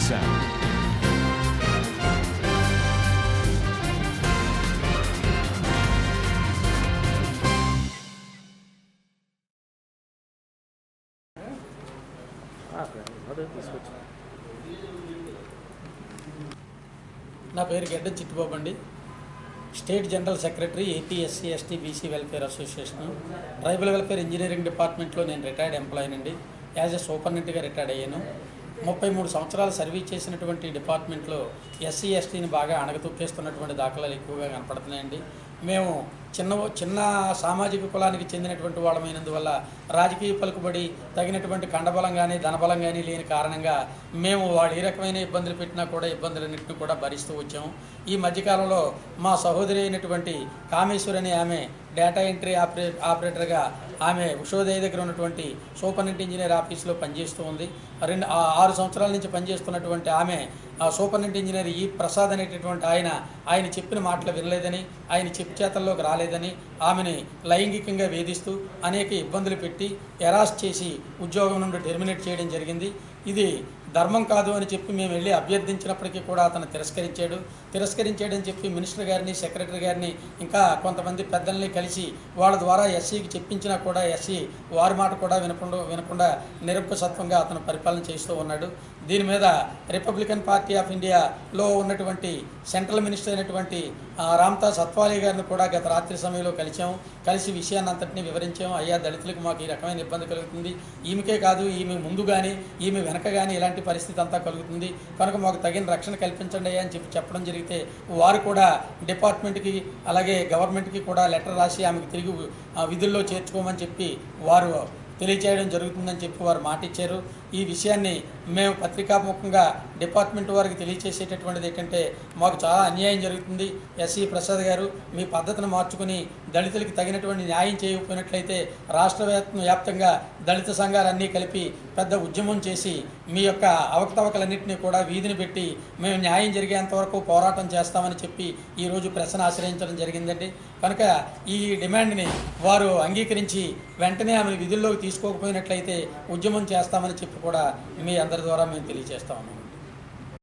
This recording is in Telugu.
sound. నా పేరు గెడ్డ చిట్టుబాబు అండి. State general secretary AP SC ST BC welfare association. Tribal welfare engineering డిపార్ట్మెంట్లో నేను రిటైర్డ్ ఎంప్లాయీ అండి. యాజ్ ఎ సూపరింటెండెంట్గా రిటైర్డ్ అయ్యాను. 33 సంవత్సరాలు సర్వీస్ చేసినటువంటి డిపార్ట్మెంట్లో ఎస్సీ ఎస్టీని బాగా అణగతొక్కేస్తున్నటువంటి దాఖలాలు ఎక్కువగా కనపడుతున్నాయండి. మేము చిన్న సామాజిక కులానికి చెందినటువంటి వాళ్ళమైనందువల్ల రాజకీయ పలుకుబడి తగినటువంటి కండబలం కానీ ధనబలం కానీ లేని కారణంగా మేము వాళ్ళు ఏ రకమైన ఇబ్బందులు పెట్టినా కూడా ఇబ్బందులన్నింటినీ కూడా భరిస్తూ వచ్చాము. ఈ మధ్యకాలంలో మా సహోదరి అయినటువంటి కామేశ్వరి అని ఆమె డేటా ఎంట్రీ ఆపరేటర్గా ఆమె ఉషోదయ దగ్గర ఉన్నటువంటి సూపరింటెండెంట్ ఇంజనీర్ ఆఫీస్లో పనిచేస్తూ ఉంది. 6 సంవత్సరాల నుంచి పనిచేస్తున్నటువంటి ఆమె సూపరింటెండెంట్ ఇంజనీర్ ఈ ప్రసాద్ అనేటటువంటి ఆయన చెప్పిన మాటలు వినలేదని, ఆయన చెప్పు చేతల్లోకి రాలేదని ఆమెని లైంగికంగా వేధిస్తూ అనేక ఇబ్బందులు పెట్టి ఎరాస్ చేసి ఉద్యోగం నుండి టెర్మినేట్ చేయడం జరిగింది. ఇది ధర్మం కాదు అని చెప్పి మేము వెళ్ళి అభ్యర్థించినప్పటికీ కూడా అతను తిరస్కరించాడని చెప్పి మినిస్టర్ గారిని, సెక్రటరీ గారిని, ఇంకా కొంతమంది పెద్దల్ని కలిసి వాళ్ళ ద్వారా ఎస్సీకి చెప్పించినా కూడా ఎస్సీ వారి మాట కూడా వినకుండా నిరంకుశత్వంగా అతను పరిపాలన చేస్తూ ఉన్నాడు. దీని మీద రిపబ్లికన్ పార్టీ ఆఫ్ ఇండియాలో ఉన్నటువంటి సెంట్రల్ మినిస్టర్ అయినటువంటి రామ్దాస్ అత్వాలీ గారిని కూడా గత రాత్రి సమయంలో కలిసి విషయాన్ని అంతటినీ వివరించాము. అయ్యా, దళితులకు మాకు ఈ రకమైన ఇబ్బంది కలుగుతుంది, ఈమెకే కాదు ఈమె ముందు కానీ ఈమె వెనక కానీ ఇలాంటి పరిస్థితి అంతా కలుగుతుంది, కనుక మాకు తగిన రక్షణ కల్పించండి అయ్యా అని చెప్పడం జరిగితే వారు కూడా డిపార్ట్మెంట్కి అలాగే గవర్నమెంట్కి కూడా లెటర్ రాసి ఆమెకు తిరిగి విధుల్లో చేర్చుకోమని చెప్పి వారు తెలియచేయడం జరుగుతుందని చెప్పి వారు మాట ఇచ్చారు. ఈ విషయాన్ని మేము పత్రికాముఖంగా డిపార్ట్మెంట్ వారికి తెలియచేసేటటువంటిది ఏంటంటే, మాకు చాలా అన్యాయం జరుగుతుంది, ఎస్సీ ప్రసాద్ గారు మీ పద్ధతిని మార్చుకుని దళితులకి తగినటువంటి న్యాయం చేయకపోయినట్లయితే రాష్ట్ర వ్యాప్తంగా దళిత సంఘాలన్నీ కలిపి పెద్ద ఉద్యమం చేసి మీ యొక్క అవకతవకలన్నింటినీ కూడా వీధిని పెట్టి మేము న్యాయం జరిగేంత వరకు పోరాటం చేస్తామని చెప్పి ఈరోజు ప్రెస్ను ఆశ్రయించడం జరిగిందండి. కనుక ఈ డిమాండ్ని వారు అంగీకరించి వెంటనే ఆమె విధుల్లోకి తీసుకోకపోయినట్లయితే ఉద్యమం చేస్తామని చెప్పి కూడా మీ అందరి ద్వారా మేము తెలియజేస్తాము.